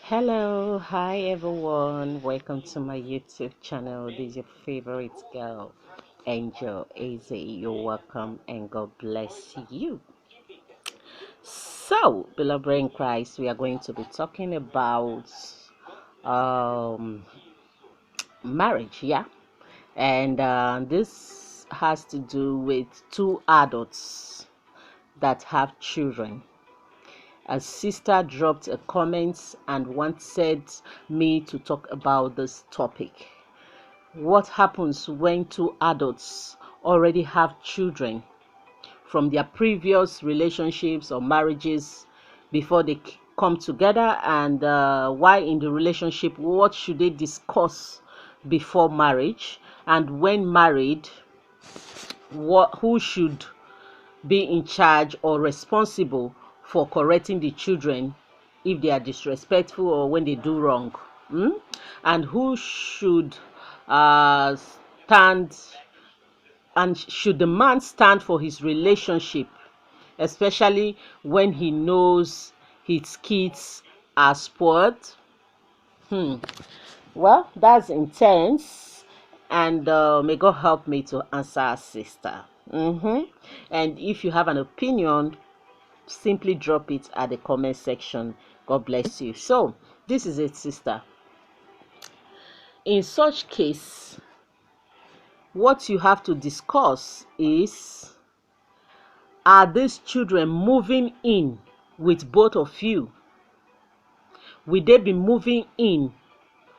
Hello, hi everyone. Welcome to my YouTube channel. This is your favorite girl, Angel AZ. You're welcome and God bless you. So, beloved in Christ, we are going to be talking about um, marriage, yeah, and this has to do with two adults that have children. A sister dropped a comment and wanted me to talk about this topic. What happens when two adults already have children from their previous relationships or marriages before they come together, and why in the relationship, what should they discuss before marriage, and when married, who should be in charge or responsible for correcting the children if they are disrespectful or when they do wrong, and who should stand, and should the man stand for his relationship, especially when he knows his kids are spoiled. Well, that's intense, and may God help me to answer our sister. And if you have an opinion, simply drop it at the comment section. God bless you. So this is it, sister. In such case, what you have to discuss is, are these children moving in with both of you? Will they be moving in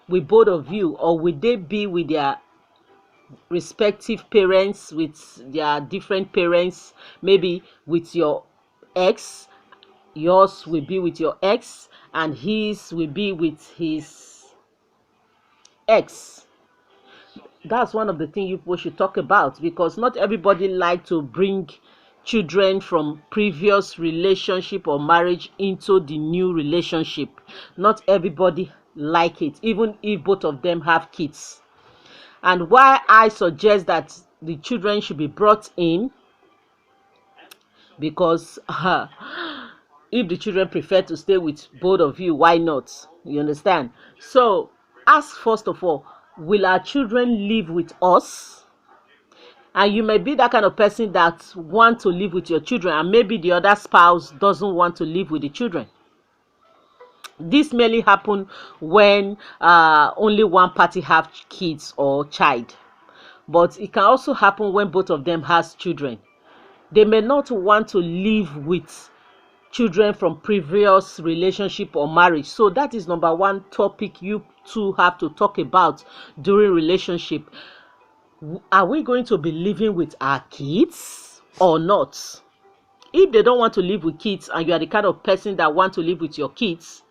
with both of you, or will they be with their respective parents, with their different parents? Maybe with your ex, yours will be with your ex, and his will be with his ex. That's one of the things you people should talk about, because not everybody like to bring children from previous relationship or marriage into the new relationship. Not everybody like it, even if both of them have kids. And why I suggest that the children should be brought in, because if the children prefer to stay with both of you, why not? You understand? So ask first of all, will our children live with us? And you may be that kind of person that want to live with your children, and maybe the other spouse doesn't want to live with the children. This mainly happen when only one party have kids or child, but it can also happen when both of them has children. They may not want to live with children from previous relationship or marriage. So that is number one topic you two have to talk about during relationship. Are we going to be living with our kids or not? If they don't want to live with kids, and you are the kind of person that want to live with your kids,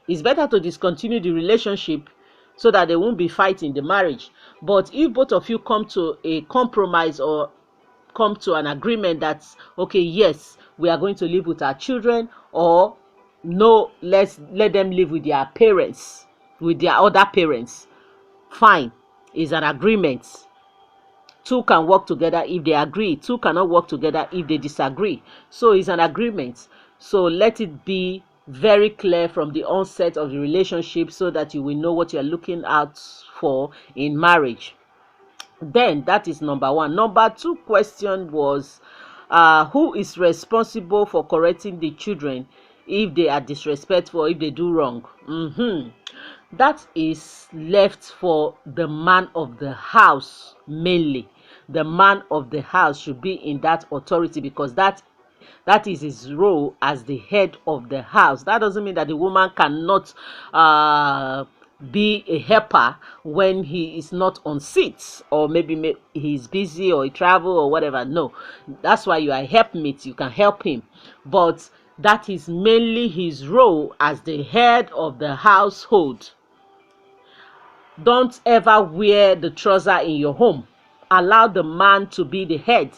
it's better to discontinue the relationship so that they won't be fighting the marriage. But if both of you come to a compromise or come to an agreement that, okay, yes, we are going to live with our children, or no, let's let them live with their parents, with their other parents, fine, is an agreement. Two can work together if they agree. Two cannot work together if they disagree. So it's an agreement. So let it be very clear from the onset of the relationship, so that you will know what you're looking out for in marriage. Then that is number one. Number two question was, who is responsible for correcting the children if they are disrespectful or if they do wrong? That is left for the man of the house mainly. The man of the house should be in that authority, because that is his role as the head of the house. That doesn't mean that the woman cannot be a helper when he is not on seat, or maybe he's busy or he travel or whatever. No, that's why you are a helpmate. You can help him, but that is mainly his role as the head of the household. Don't ever wear the trouser in your home. Allow the man to be the head,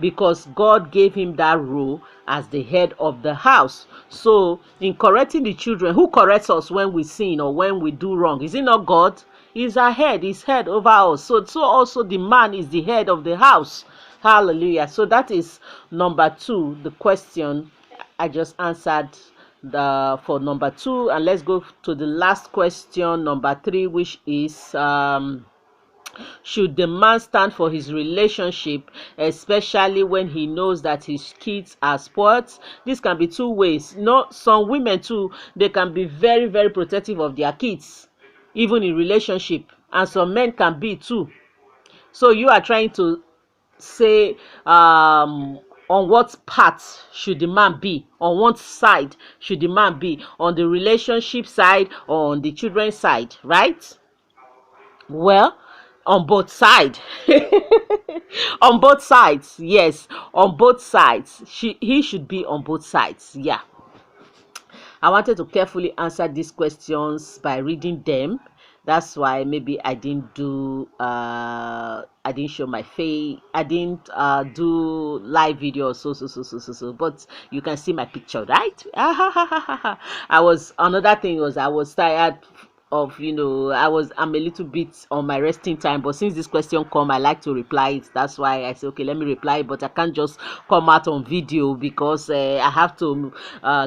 because God gave him that role as the head of the house. So in correcting the children, who corrects us when we sin or when we do wrong? Is it not God? He's our head. He's head over us. So also the man is the head of the house. Hallelujah. So that is number two, the question I just answered for number 2, and let's go to the last question, number 3, which is should the man stand for his relationship, especially when he knows that his kids are spoiled? This can be two ways. Some women too, they can be very, very protective of their kids, even in relationship, and some men can be too. So you are trying to say, on what part should the man be, on what side should the man be, on the relationship side or on the children's side, right? Well, on both sides. On both sides, yes, on both sides. He should be on both sides. Yeah, I wanted to carefully answer these questions by reading them. That's why maybe I didn't show my face. I didn't do live video, so, but you can see my picture, right? Another thing was, I was tired of, I'm a little bit on my resting time, but since this question come, I like to reply it. That's why I say, okay, let me reply, but I can't just come out on video because I have to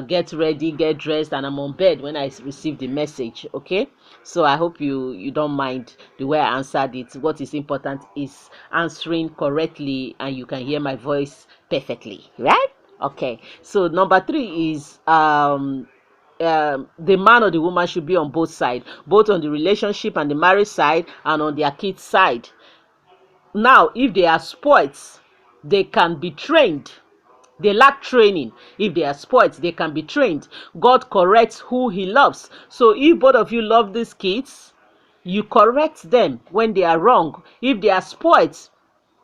get ready, get dressed, and I'm on bed when I receive the message. Okay, so I hope you don't mind the way I answered it. What is important is answering correctly and you can hear my voice perfectly, right? Okay, so number 3 is the man or the woman should be on both sides, both on the relationship and the marriage side and on their kids side. Now, if they are spoiled, they can be trained. They lack training. If they are spoiled, they can be trained. God corrects who he loves. So if both of you love these kids, you correct them when they are wrong. If they are spoiled,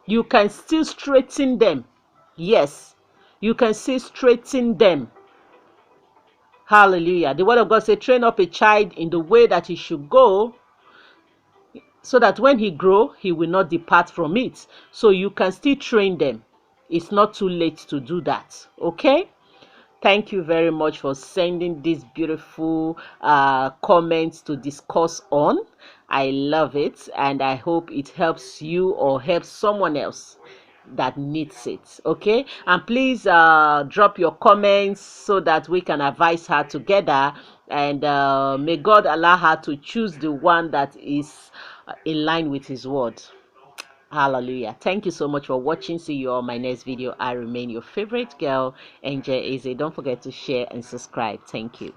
you can still straighten them. Yes, you can still straighten them. Hallelujah. The word of God says, train up a child in the way that he should go, so that when he grow, he will not depart from it. So you can still train them. It's not too late to do that. Okay? Thank you very much for sending these beautiful comments to discuss on. I love it, and I hope it helps you or helps someone else that needs it. Okay, and please drop your comments so that we can advise her together, and may God allow her to choose the one that is in line with his word. Hallelujah. Thank you so much for watching. See you on my next video. I remain your favorite girl, Angel Eze. Don't forget to share and subscribe. Thank you.